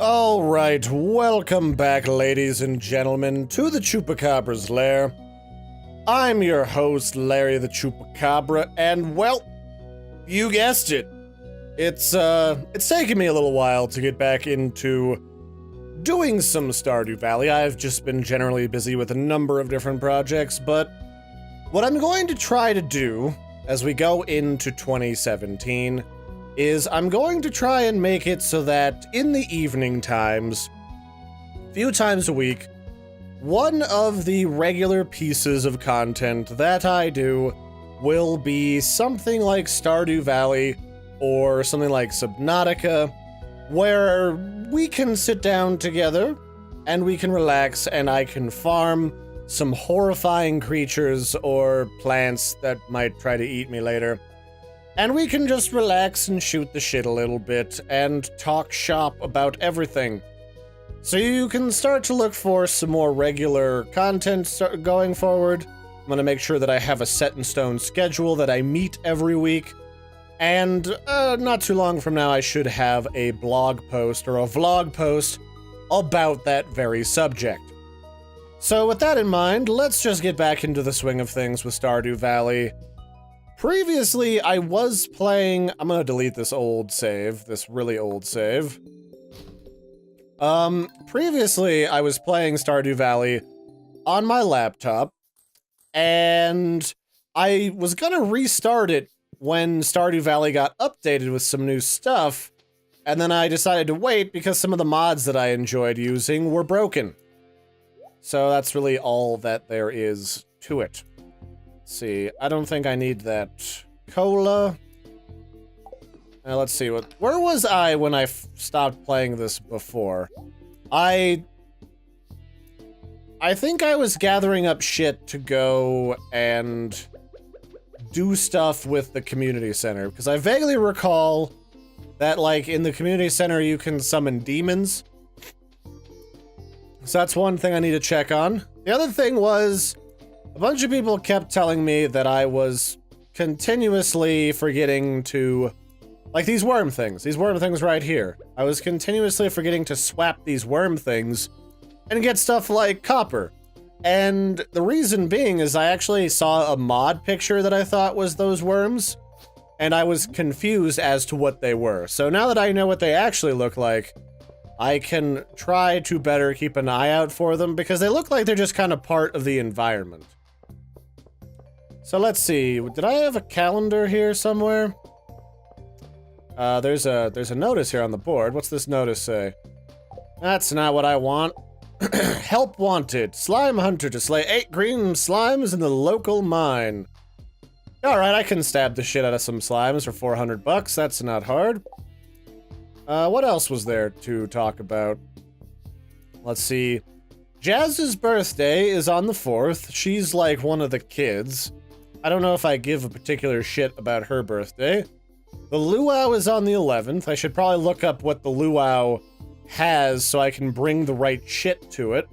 Alright, welcome back, ladies and gentlemen, to the Chupacabra's lair. I'm your host, Larry the Chupacabra, and well, you guessed it. It's taken me a little while to get back into doing some Stardew Valley. I've just been generally busy with a number of different projects, but what I'm going to try to do as we go into 2017 is I'm going to try and make it so that in the evening times, a few times a week, one of the regular pieces of content that I do will be something like Stardew Valley or something like Subnautica, where we can sit down together and we can relax and I can farm some horrifying creatures or plants that might try to eat me later. And we can just relax and shoot the shit a little bit and talk shop about everything. So you can start to look for some more regular content going forward. I'm gonna make sure that I have a set in stone schedule that I meet every week. And not too long from now, I should have a blog post or a vlog post about that very subject. So with that in mind, let's just get back into the swing of things with Stardew Valley. Previously, I was playing... I'm gonna delete this old save, this really old save. Previously, I was playing Stardew Valley on my laptop, and I was gonna restart it when Stardew Valley got updated with some new stuff, and then I decided to wait because some of the mods that I enjoyed using were broken. So that's really all that there is to it. Let's see, I don't think I need that cola. Now let's see, where was I when I stopped playing this before? I think I was gathering up shit to go and do stuff with the community center, because I vaguely recall that, like, in the community center you can summon demons. So that's one thing I need to check on. The other thing was, a bunch of people kept telling me that I was continuously forgetting to, like these worm things right here. I was continuously forgetting to swap these worm things and get stuff like copper. And the reason being is I actually saw a mod picture that I thought was those worms, and I was confused as to what they were. So now that I know what they actually look like, I can try to better keep an eye out for them, because they look like they're just kind of part of the environment. So let's see, did I have a calendar here somewhere? There's a notice here on the board. What's this notice say? That's not what I want. Help wanted. Slime hunter to slay 8 green slimes in the local mine. Alright, I can stab the shit out of some slimes for 400 bucks. That's not hard. What else was there to talk about? Let's see. Jazz's birthday is on the 4th. She's like one of the kids. I don't know if I give a particular shit about her birthday. The luau is on the 11th. I should probably look up what the luau has so I can bring the right shit to it.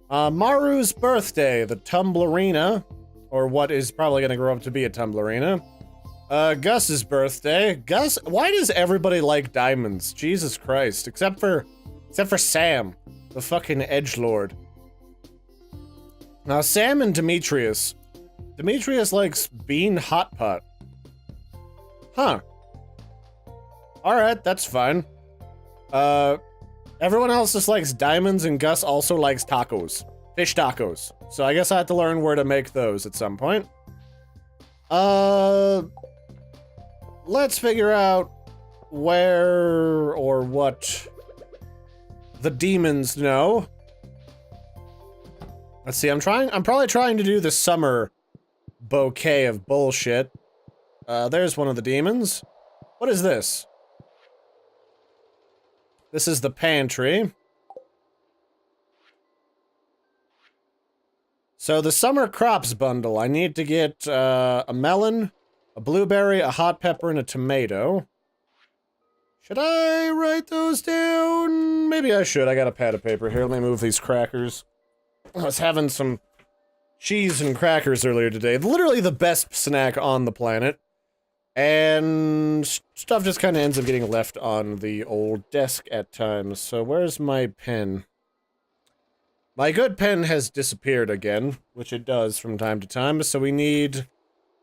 Maru's birthday, the Tumblerina, or what is probably gonna grow up to be a Tumblerina. Gus's birthday. Gus, why does everybody like diamonds? Jesus Christ, except for Sam, the fucking edgelord. Now Sam and Demetrius. Demetrius likes bean hot pot. Huh. Alright, that's fine. Everyone else just likes diamonds, and Gus also likes tacos. Fish tacos. So I guess I have to learn where to make those at some point. Let's figure out where or what the demons know. Let's see, I'm probably trying to do the summer bouquet of bullshit. There's one of the demons. What is this? This is the pantry. So the summer crops bundle. I need to get a melon, a blueberry, a hot pepper, and a tomato. Should I write those down? Maybe I should. I got a pad of paper here. Let me move these crackers. I was having some cheese and crackers earlier today. Literally the best snack on the planet. And stuff just kind of ends up getting left on the old desk at times. So where's my pen? My good pen has disappeared again, which it does from time to time. So we need...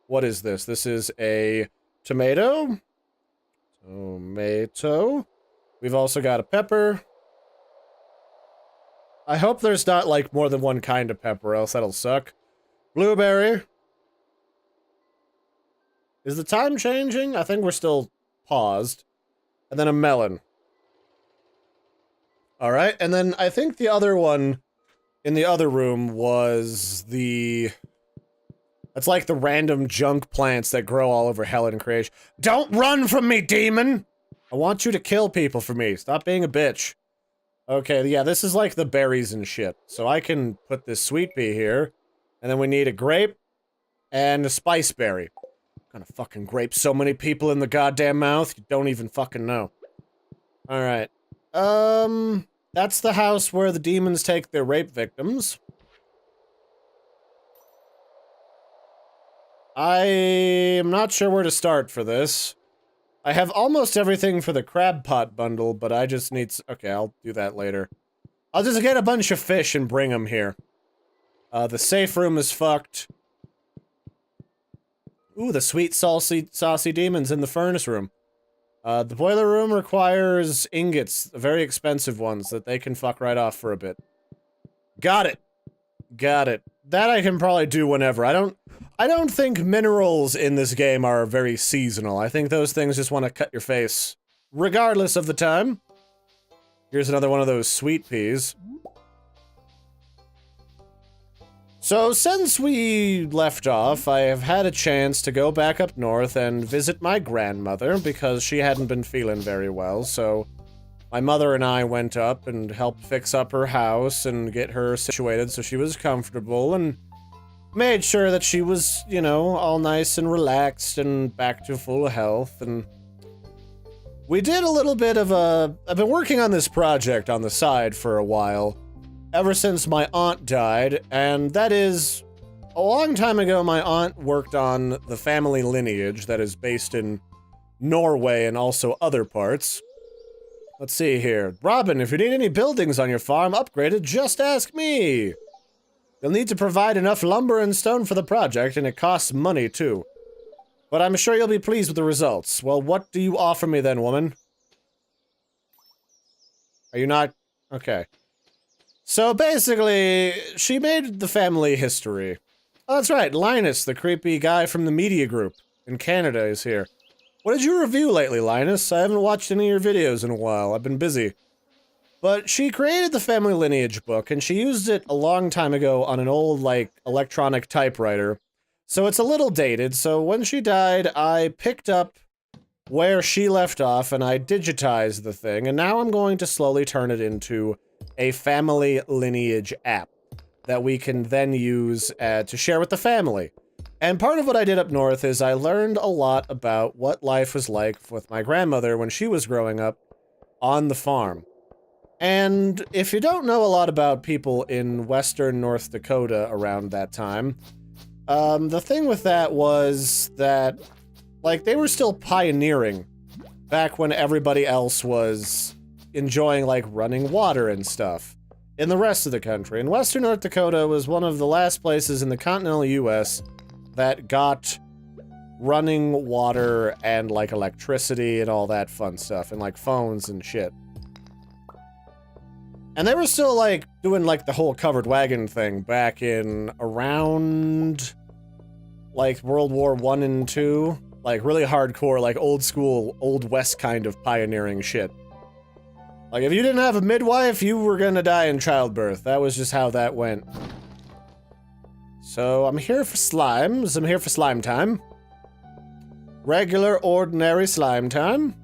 What is this? This is a tomato. Tomato. We've also got a pepper. I hope there's not, like, more than one kind of pepper, else that'll suck. Blueberry. Is the time changing? I think we're still paused. And then a melon. Alright, and then I think the other one in the other room was the... It's like the random junk plants that grow all over hell and creation. Don't run from me, demon! I want you to kill people for me. Stop being a bitch. Okay, yeah, this is like the berries and shit. So I can put this sweet pea here. And then we need a grape and a spice berry. Gonna fucking grape so many people in the goddamn mouth, you don't even fucking know. Alright. That's the house where the demons take their rape victims. I am not sure where to start for this. I have almost everything for the crab pot bundle, but I just need... Okay, I'll do that later. I'll just get a bunch of fish and bring them here. The safe room is fucked. Ooh, the sweet, saucy demons in the furnace room. The boiler room requires ingots, very expensive ones, that they can fuck right off for a bit. Got it. Got it. That I can probably do whenever. I don't think minerals in this game are very seasonal. I think those things just want to cut your face, regardless of the time. Here's another one of those sweet peas. So, since we left off, I have had a chance to go back up north and visit my grandmother, because she hadn't been feeling very well, so... My mother and I went up and helped fix up her house and get her situated so she was comfortable, and made sure that she was, you know, all nice and relaxed and back to full health, and... We did a little bit of a... I've been working on this project on the side for a while, ever since my aunt died, and that is... A long time ago, my aunt worked on the family lineage that is based in Norway and also other parts. Let's see here. Robin, if you need any buildings on your farm upgraded, just ask me! You'll need to provide enough lumber and stone for the project, and it costs money, too. But I'm sure you'll be pleased with the results. Well, what do you offer me then, woman? Are you not... Okay. So, basically, she made the family history. Oh, that's right, Linus, the creepy guy from the media group in Canada, is here. What did you review lately, Linus? I haven't watched any of your videos in a while. I've been busy. But she created the family lineage book, and she used it a long time ago on an old, like, electronic typewriter. So it's a little dated, so when she died, I picked up where she left off, and I digitized the thing, and now I'm going to slowly turn it into a family lineage app that we can then use to share with the family. And part of what I did up north is I learned a lot about what life was like with my grandmother when she was growing up on the farm. And if you don't know a lot about people in western North Dakota around that time, the thing with that was that, like, they were still pioneering back when everybody else was enjoying, like, running water and stuff in the rest of the country. And western North Dakota was one of the last places in the continental US that got running water and, like, electricity and all that fun stuff, and, like, phones and shit. And they were still, like, doing, like, the whole covered wagon thing back in around, like, World War I and II. Like, really hardcore, like, old school, Old West kind of pioneering shit. Like, if you didn't have a midwife, you were gonna die in childbirth. That was just how that went. So, I'm here for slimes. I'm here for slime time. Regular, ordinary slime time.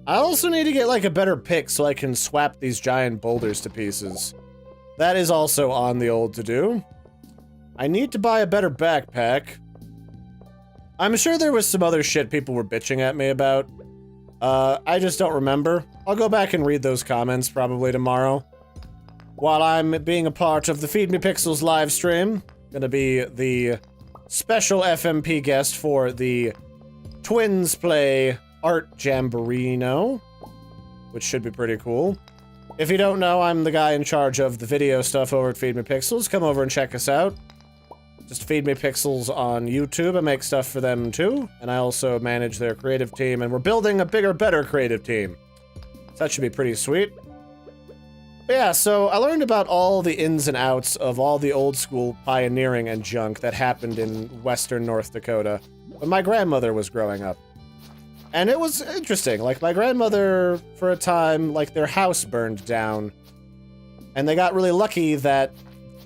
I also need to get, like, a better pick so I can swap these giant boulders to pieces. That is also on the old to-do. I need to buy a better backpack. I'm sure there was some other shit people were bitching at me about. I just don't remember. I'll go back and read those comments probably tomorrow. While I'm being a part of the Feed Me Pixels live stream, gonna be the special FMP guest for the twins play Art Jamborino, which should be pretty cool. If you don't know, I'm the guy in charge of the video stuff over at Feed Me Pixels. Come over and check us out. Just Feed Me Pixels on YouTube. I make stuff for them too, and I also manage their creative team, and we're building a bigger, better creative team. So that should be pretty sweet. But yeah, so I learned about all the ins and outs of all the old school pioneering and junk that happened in western North Dakota when my grandmother was growing up. And it was interesting. Like, my grandmother, for a time, like, their house burned down. And they got really lucky that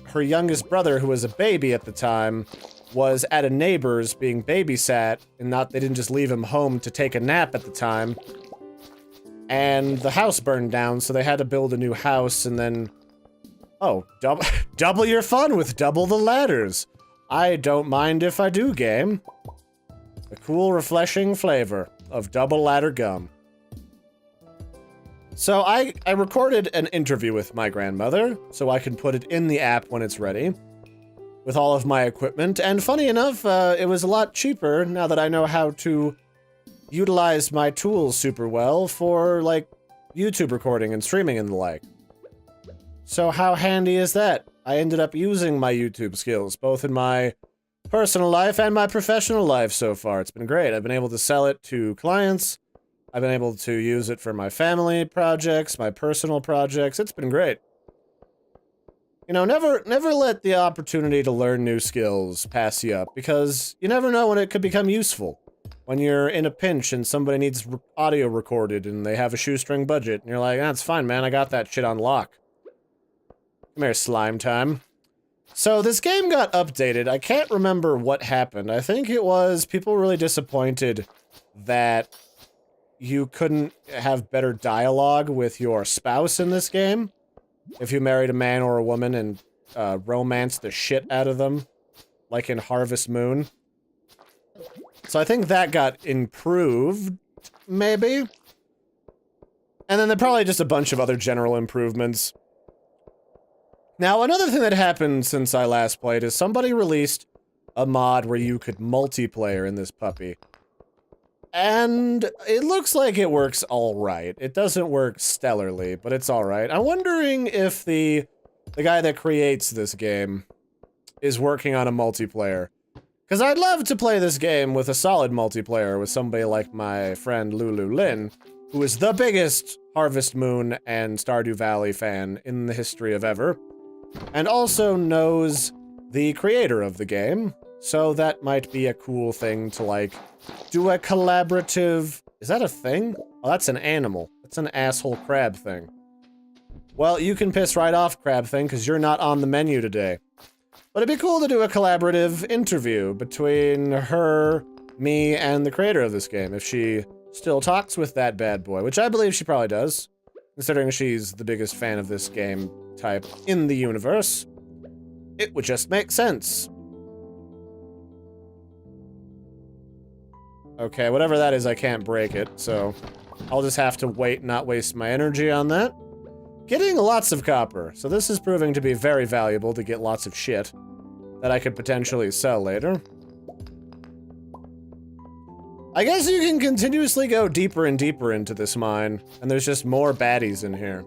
her youngest brother, who was a baby at the time, was at a neighbor's being babysat, and they didn't just leave him home to take a nap at the time. And the house burned down, so they had to build a new house, and then... Oh, double your fun with double the ladders. I don't mind if I do, game. A cool, refreshing flavor of double ladder gum. So I recorded an interview with my grandmother, so I can put it in the app when it's ready, with all of my equipment, and funny enough, it was a lot cheaper now that I know how to utilize my tools super well for, like, YouTube recording and streaming and the like. So how handy is that? I ended up using my YouTube skills, both in my personal life and my professional life so far. It's been great. I've been able to sell it to clients. I've been able to use it for my family projects, my personal projects. It's been great. You know, never let the opportunity to learn new skills pass you up, because you never know when it could become useful. When you're in a pinch and somebody needs audio recorded and they have a shoestring budget, and you're like, that's fine, man, I got that shit on lock. Come here, slime time. So this game got updated. I can't remember what happened. I think it was people were really disappointed that you couldn't have better dialogue with your spouse in this game. If you married a man or a woman and romanced the shit out of them, like in Harvest Moon. So I think that got improved, maybe? And then there probably just a bunch of other general improvements. Now, another thing that happened since I last played is somebody released a mod where you could multiplayer in this puppy. And it looks like it works alright. It doesn't work stellarly, but it's alright. I'm wondering if the guy that creates this game is working on a multiplayer. Because I'd love to play this game with a solid multiplayer with somebody like my friend Lulu Lin, who is the biggest Harvest Moon and Stardew Valley fan in the history of ever, and also knows the creator of the game, so that might be a cool thing to, like, do a collaborative... Is that a thing? Oh, that's an animal. That's an asshole crab thing. Well, you can piss right off, crab thing, because you're not on the menu today. But it'd be cool to do a collaborative interview between her, me, and the creator of this game, if she still talks with that bad boy, which I believe she probably does, considering she's the biggest fan of this game type in the universe. It would just make sense. Okay, whatever that is, I can't break it, so I'll just have to wait and not waste my energy on that. Getting lots of copper, so this is proving to be very valuable to get lots of shit that I could potentially sell later. I guess you can continuously go deeper and deeper into this mine, and there's just more baddies in here.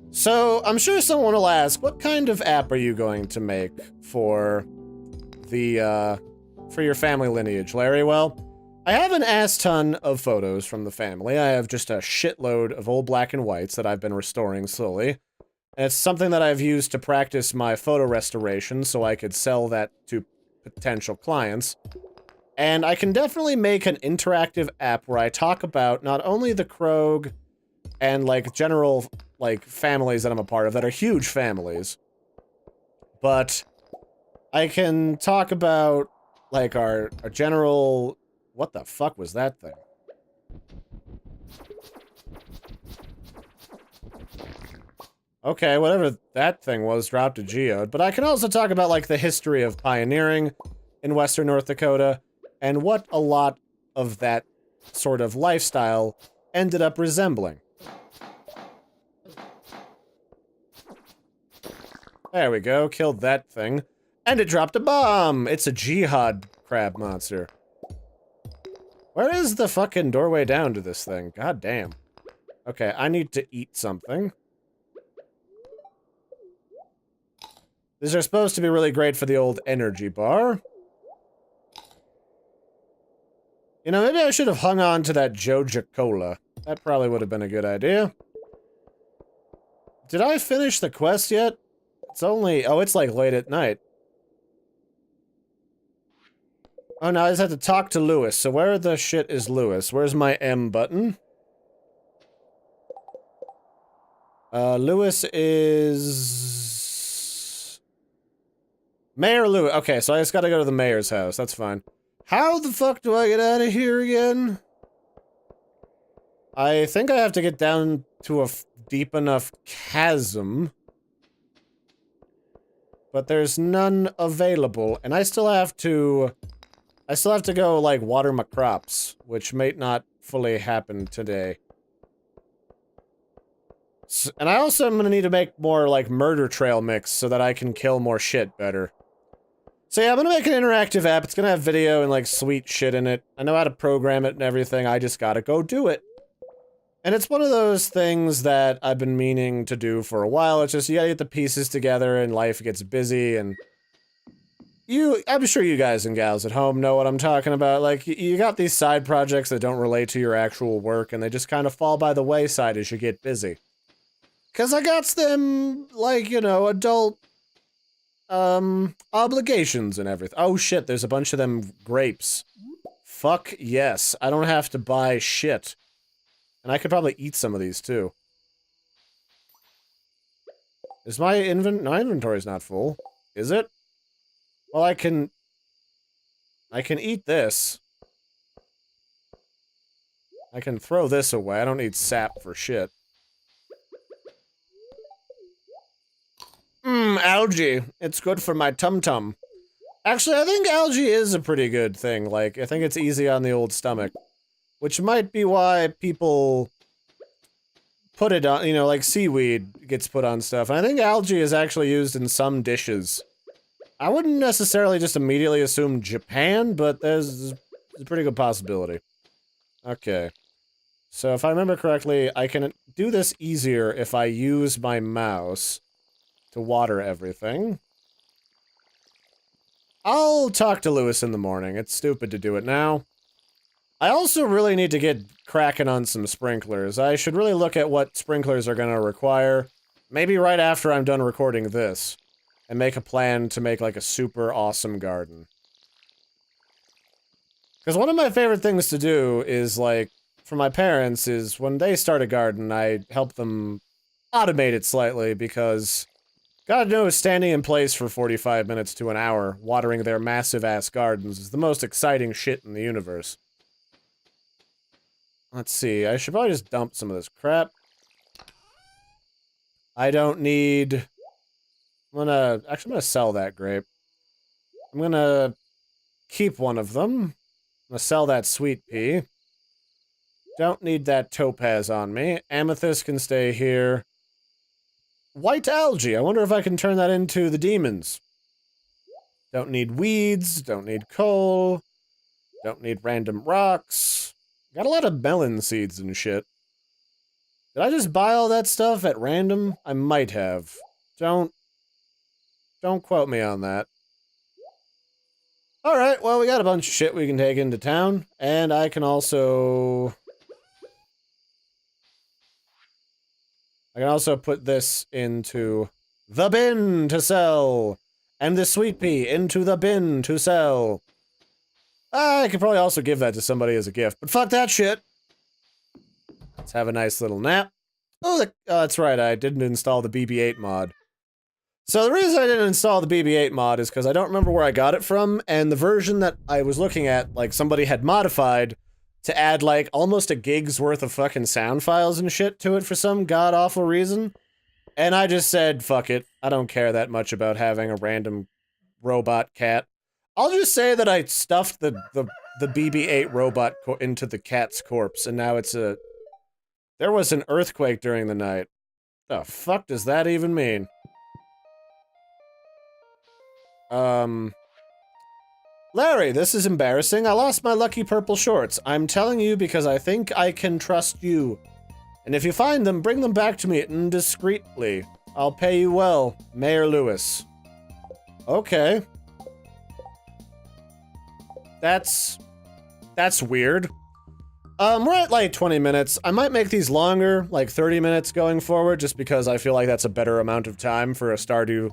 So, I'm sure someone will ask, what kind of app are you going to make for the, for your family lineage, Larry? Well, I have an ass ton of photos from the family. I have just a shitload of old black and whites that I've been restoring slowly. And it's something that I've used to practice my photo restoration so I could sell that to potential clients. And I can definitely make an interactive app where I talk about not only the Krog and, like, general, like, families that I'm a part of that are huge families, but I can talk about, like, our general... What the fuck was that thing? Okay, whatever that thing was dropped a geode. But I can also talk about, like, the history of pioneering in western North Dakota and what a lot of that sort of lifestyle ended up resembling. There we go, killed that thing. And it dropped a bomb! It's a jihad crab monster. Where is the fucking doorway down to this thing? God damn. Okay, I need to eat something. These are supposed to be really great for the old energy bar. You know, maybe I should have hung on to that Joja Cola. That probably would have been a good idea. Did I finish the quest yet? It's only... Oh, it's like late at night. Oh, no, I just have to talk to Lewis. So where the shit is Lewis? Where's my M button? Lewis is... Mayor Lewis. Okay, so I just gotta go to the mayor's house. That's fine. How the fuck do I get out of here again? I think I have to get down to a deep enough chasm. But there's none available, and I still have to go, like, water my crops, which may not fully happen today. And I also am gonna need to make more, like, murder trail mix so that I can kill more shit better. So yeah, I'm gonna make an interactive app. It's gonna have video and, like, sweet shit in it. I know how to program it and everything. I just gotta go do it. And it's one of those things that I've been meaning to do for a while. It's just, you gotta get the pieces together and life gets busy and... I'm sure you guys and gals at home know what I'm talking about. Like, you got these side projects that don't relate to your actual work and they just kind of fall by the wayside as you get busy. 'Cause I got them, like, you know, adult, obligations and everything. Oh shit, there's a bunch of them grapes. Fuck yes, I don't have to buy shit. And I could probably eat some of these, too. Is my inventory's not full? Is it? Well, I can eat this. I can throw this away. I don't need sap for shit. Algae. It's good for my tum-tum. Actually, I think algae is a pretty good thing. Like, I think it's easy on the old stomach. Which might be why people put it on, you know, like seaweed gets put on stuff. And I think algae is actually used in some dishes. I wouldn't necessarily just immediately assume Japan, but there's a pretty good possibility. Okay. So if I remember correctly, I can do this easier if I use my mouse to water everything. I'll talk to Lewis in the morning. It's stupid to do it now. I also really need to get cracking on some sprinklers. I should really look at what sprinklers are gonna require. Maybe right after I'm done recording this. And make a plan to make, like, a super awesome garden. Because one of my favorite things to do is, like, for my parents, is when they start a garden, I help them automate it slightly, because God knows standing in place for 45 minutes to an hour, watering their massive-ass gardens, is the most exciting shit in the universe. Let's see, I should probably just dump some of this crap. I don't need... I'm gonna sell that grape. I'm gonna keep one of them. I'm gonna sell that sweet pea. Don't need that topaz on me. Amethyst can stay here. White algae, I wonder if I can turn that into the demons. Don't need weeds, don't need coal, don't need random rocks. Got a lot of melon seeds and shit. Did I just buy all that stuff at random? I might have. Don't quote me on that. Alright, well, we got a bunch of shit we can take into town, and I can also put this into the bin to sell, and the sweet pea into the bin to sell. I could probably also give that to somebody as a gift, but fuck that shit. Let's have a nice little nap. Oh, that's right, I didn't install the BB-8 mod. So the reason I didn't install the BB-8 mod is because I don't remember where I got it from, and the version that I was looking at, like, somebody had modified to add, like, almost a gig's worth of fucking sound files and shit to it for some god-awful reason. And I just said, fuck it, I don't care that much about having a random robot cat. I'll just say that I stuffed the BB-8 robot into the cat's corpse, and now it's a... There was an earthquake during the night. The fuck does that even mean? Larry, this is embarrassing. I lost my lucky purple shorts. I'm telling you because I think I can trust you. And if you find them, bring them back to me indiscreetly. I'll pay you well, Mayor Lewis. Okay. That's weird. We're at like 20 minutes. I might make these longer, like 30 minutes going forward, just because I feel like that's a better amount of time for a Stardew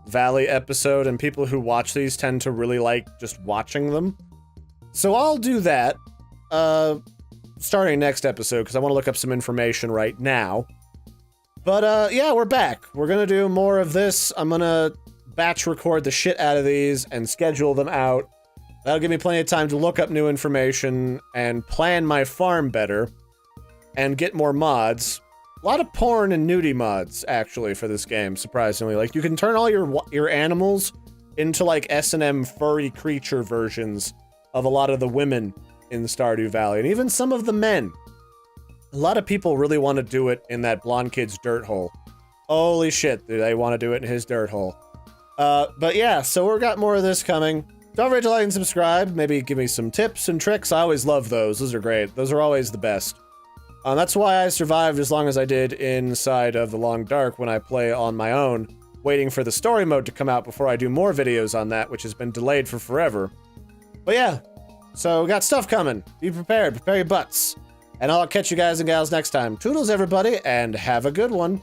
Valley episode, and people who watch these tend to really like just watching them. So I'll do that, starting next episode, because I want to look up some information right now. But, yeah, we're back. We're gonna do more of this. I'm gonna batch record the shit out of these and schedule them out. That'll give me plenty of time to look up new information and plan my farm better and get more mods. A lot of porn and nudie mods, actually, for this game, surprisingly. Like, you can turn all your animals into, like, S&M furry creature versions of a lot of the women in Stardew Valley, and even some of the men. A lot of people really want to do it in that blonde kid's dirt hole. Holy shit, do they want to do it in his dirt hole. But yeah, so we've got more of this coming. Don't forget to like and subscribe. Maybe give me some tips and tricks. I always love those. Those are great. Those are always the best. That's why I survived as long as I did inside of the Long Dark when I play on my own, waiting for the story mode to come out before I do more videos on that, which has been delayed for forever. But yeah, so we got stuff coming. Be prepared. Prepare your butts. And I'll catch you guys and gals next time. Toodles, everybody, and have a good one.